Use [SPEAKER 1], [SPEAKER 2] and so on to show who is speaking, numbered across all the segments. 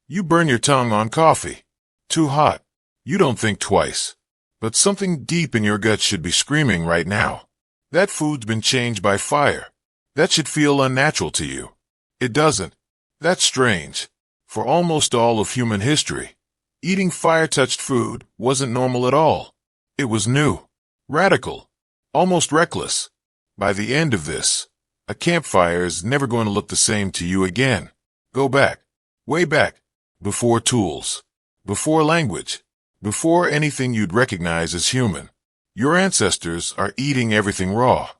[SPEAKER 1] You burn your tongue on coffee. Too hot. You don't think twice. But something deep in your gut should be screaming right now. That food's been changed by fire. That should feel unnatural to you. It doesn't. That's strange. For almost all of human history, eating fire-touched food wasn't normal at all. It was new, radical, almost reckless. By the end of this, a campfire is never going to look the same to you again. Go back, way back, before tools, before language, before anything you'd recognize as human. Your ancestors are eating everything raw.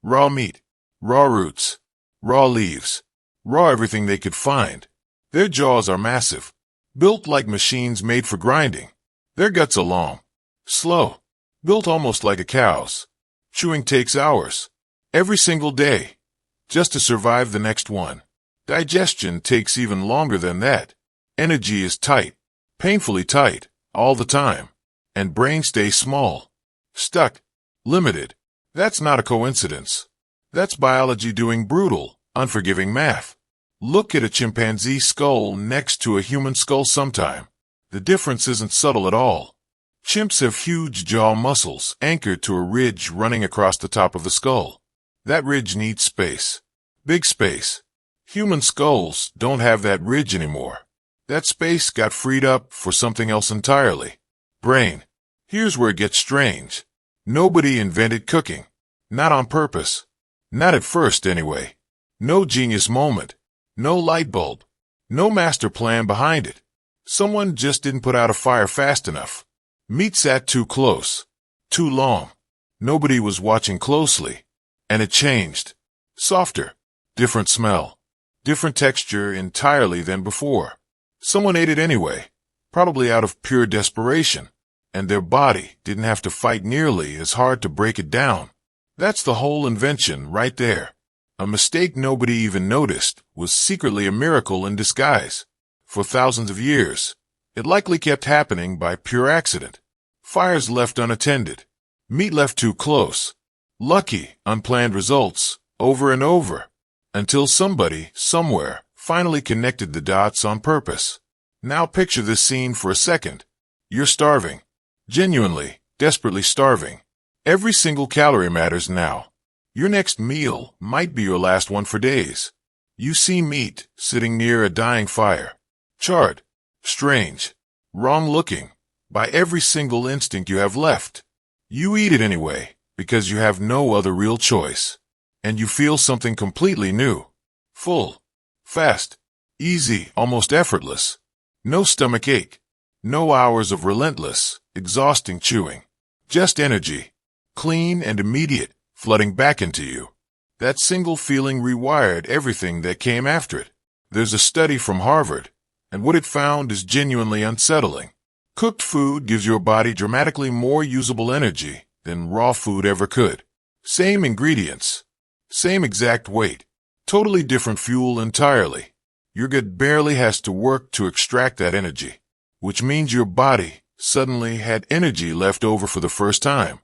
[SPEAKER 1] Raw meat, raw roots, raw leaves, raw everything they could find. Their jaws are massive, built like machines made for grinding. Their guts are long, slow, built almost like a cow's. Chewing takes hours, every single day, just to survive the next one. Digestion takes even longer than that. Energy is tight, painfully tight, all the time. And brain stays small, stuck, limited. That's not a coincidence. That's biology doing brutal, unforgiving math. Look at a chimpanzee skull next to a human skull sometime. The difference isn't subtle at all. Chimps have huge jaw muscles anchored to a ridge running across the top of the skull. That ridge needs space. Big space. Human skulls don't have that ridge anymore. That space got freed up for something else entirely. Brain. Here's where it gets strange. Nobody invented cooking. Not on purpose. Not at first, anyway. No genius moment. No light bulb. No master plan behind it. Someone just didn't put out a fire fast enough. Meat sat too close. Too long. Nobody was watching closely. And it changed. Softer. Different smell. Different texture entirely than before. Someone ate it anyway. Probably out of pure desperation. And their body didn't have to fight nearly as hard to break it down. That's the whole invention right there. A mistake nobody even noticed was secretly a miracle in disguise. For thousands of years, it likely kept happening by pure accident. Fires left unattended. Meat left too close. Lucky, unplanned results, over and over. Until somebody, somewhere, finally connected the dots on purpose. Now picture this scene for a second. You're starving. Genuinely, desperately starving. Every single calorie matters now. Your next meal might be your last one for days. You see meat sitting near a dying fire. Charred, strange, wrong-looking, by every single instinct you have left. You eat it anyway, because you have no other real choice. And you feel something completely new. Full, fast, easy, almost effortless. No stomach ache. No hours of relentless, exhausting chewing. Just energy. Clean and immediate, flooding back into you. That single feeling rewired everything that came after it. There's a study from Harvard, and what it found is genuinely unsettling. Cooked food gives your body dramatically more usable energy than raw food ever could. Same ingredients, same exact weight, totally different fuel entirely. Your gut barely has to work to extract that energy, which means your body suddenly had energy left over for the first time.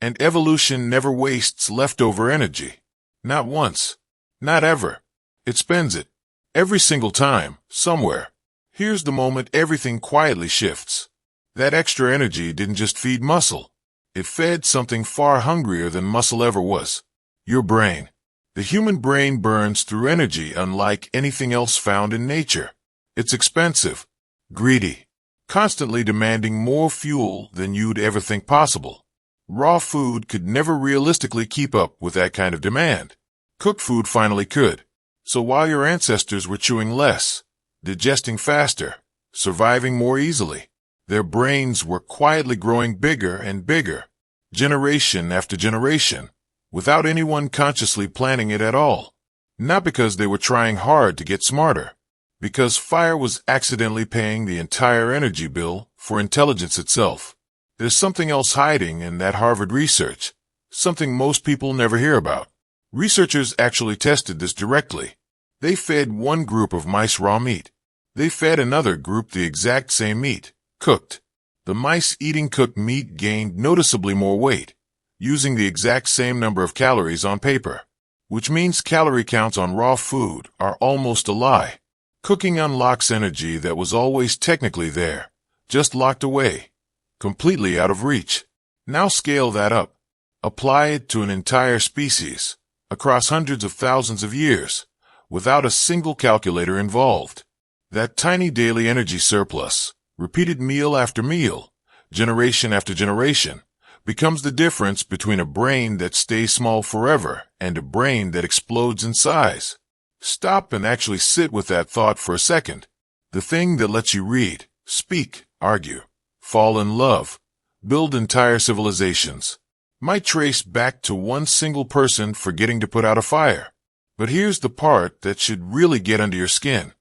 [SPEAKER 1] And evolution never wastes leftover energy. Not once. Not ever. It spends it. Every single time, somewhere. Here's the moment everything quietly shifts. That extra energy didn't just feed muscle. It fed something far hungrier than muscle ever was. Your brain. The human brain burns through energy unlike anything else found in nature. It's expensive, greedy, constantly demanding more fuel than you'd ever think possible. Raw food could never realistically keep up with that kind of demand. Cooked food finally could. So while your ancestors were chewing less, digesting faster, surviving more easily, their brains were quietly growing bigger and bigger, generation after generation, without anyone consciously planning it at all. Not because they were trying hard to get smarter, because fire was accidentally paying the entire energy bill for intelligence itself. There's something else hiding in that Harvard research, something most people never hear about. Researchers actually tested this directly. They fed one group of mice raw meat. They fed another group the exact same meat, cooked. The mice eating cooked meat gained noticeably more weight, using the exact same number of calories on paper, which means calorie counts on raw food are almost a lie. Cooking unlocks energy that was always technically there, just locked away, completely out of reach. Now scale that up. Apply it to an entire species, across hundreds of thousands of years, without a single calculator involved. That tiny daily energy surplus, repeated meal after meal, generation after generation, becomes the difference between a brain that stays small forever and a brain that explodes in size. Stop and actually sit with that thought for a second. The thing that lets you read, speak, argue, fall in love, build entire civilizations, might trace back to one single person forgetting to put out a fire. But here's the part that should really get under your skin.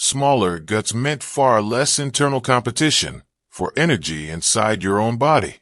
[SPEAKER 1] Smaller guts meant far less internal competition for energy inside your own body.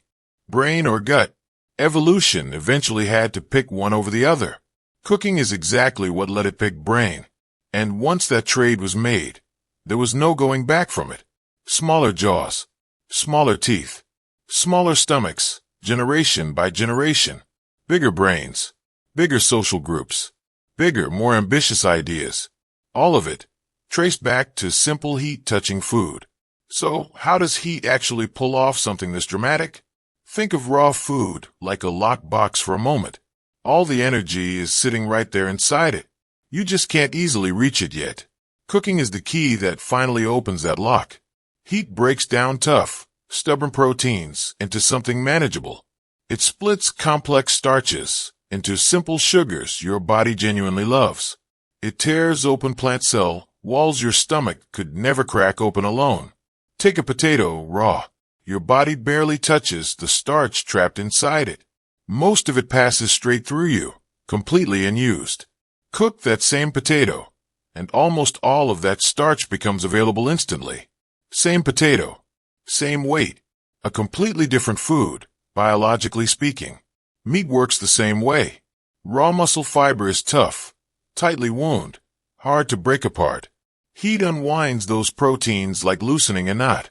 [SPEAKER 1] Brain or gut, evolution eventually had to pick one over the other. Cooking is exactly what let it pick brain. And once that trade was made, there was no going back from it. Smaller jaws, smaller teeth, smaller stomachs, generation by generation. Bigger brains, bigger social groups, bigger, more ambitious ideas. All of it traced back to simple heat touching food. So, how does heat actually pull off something this dramatic? Think of raw food like a locked box for a moment. All the energy is sitting right there inside it. You just can't easily reach it yet. Cooking is the key that finally opens that lock. Heat breaks down tough, stubborn proteins into something manageable. It splits complex starches into simple sugars your body genuinely loves. It tears open plant cell walls your stomach could never crack open alone. Take a potato raw. Your body barely touches the starch trapped inside it. Most of it passes straight through you, completely unused. Cook that same potato, and almost all of that starch becomes available instantly. Same potato, same weight, a completely different food, biologically speaking. Meat works the same way. Raw muscle fiber is tough, tightly wound, hard to break apart. Heat unwinds those proteins like loosening a knot,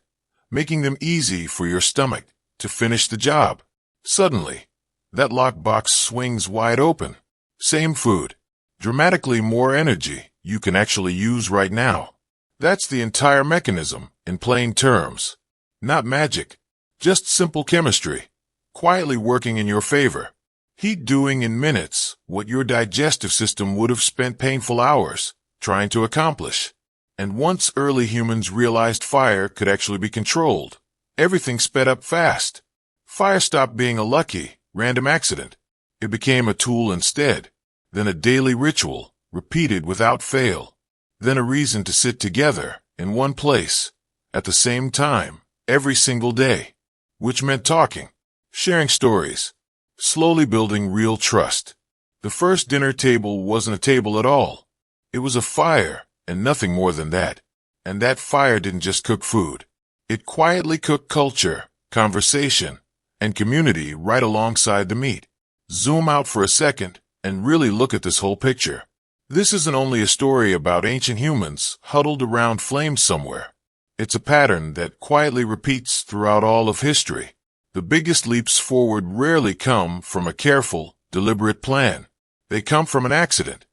[SPEAKER 1] making them easy for your stomach to finish the job. Suddenly, that lockbox swings wide open. Same food, dramatically more energy you can actually use right now. That's the entire mechanism, in plain terms. Not magic, just simple chemistry, quietly working in your favor. Heat doing in minutes what your digestive system would have spent painful hours trying to accomplish. And once early humans realized fire could actually be controlled, everything sped up fast. Fire stopped being a lucky, random accident. It became a tool instead, then a daily ritual, repeated without fail, then a reason to sit together in one place, at the same time, every single day, which meant talking, sharing stories, slowly building real trust. The first dinner table wasn't a table at all. It was a fire, and nothing more than that. And that fire didn't just cook food. It quietly cooked culture, conversation, and community right alongside the meat. Zoom out for a second and really look at this whole picture. This isn't only a story about ancient humans huddled around flames somewhere. It's a pattern that quietly repeats throughout all of history. The biggest leaps forward rarely come from a careful, deliberate plan. They come from an accident,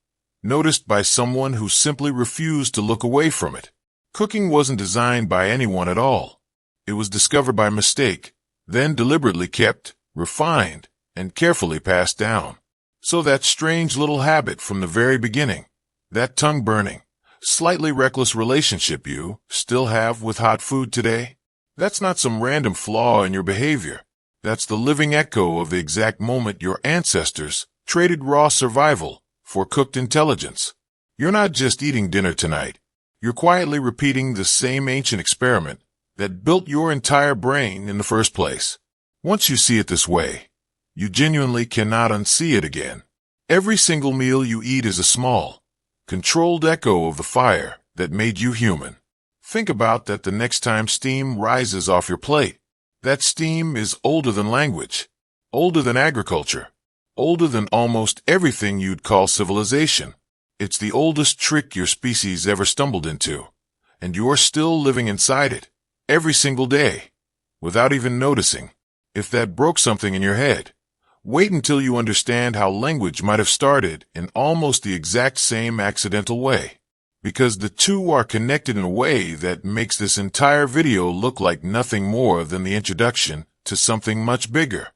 [SPEAKER 1] noticed by someone who simply refused to look away from it. Cooking wasn't designed by anyone at all. It was discovered by mistake, then deliberately kept, refined, and carefully passed down. So that strange little habit from the very beginning, that tongue-burning, slightly reckless relationship you still have with hot food today, that's not some random flaw in your behavior. That's the living echo of the exact moment your ancestors traded raw survival for cooked intelligence. You're not just eating dinner tonight. You're quietly repeating the same ancient experiment that built your entire brain in the first place. Once you see it this way, you genuinely cannot unsee it again. Every single meal you eat is a small, controlled echo of the fire that made you human. Think about that the next time steam rises off your plate. That steam is older than language, older than agriculture, older than almost everything you'd call civilization. It's the oldest trick your species ever stumbled into, and you're still living inside it, every single day, without even noticing. If that broke something in your head, wait until you understand how language might have started in almost the exact same accidental way. because the two are connected in a way that makes this entire video look like nothing more than the introduction to something much bigger.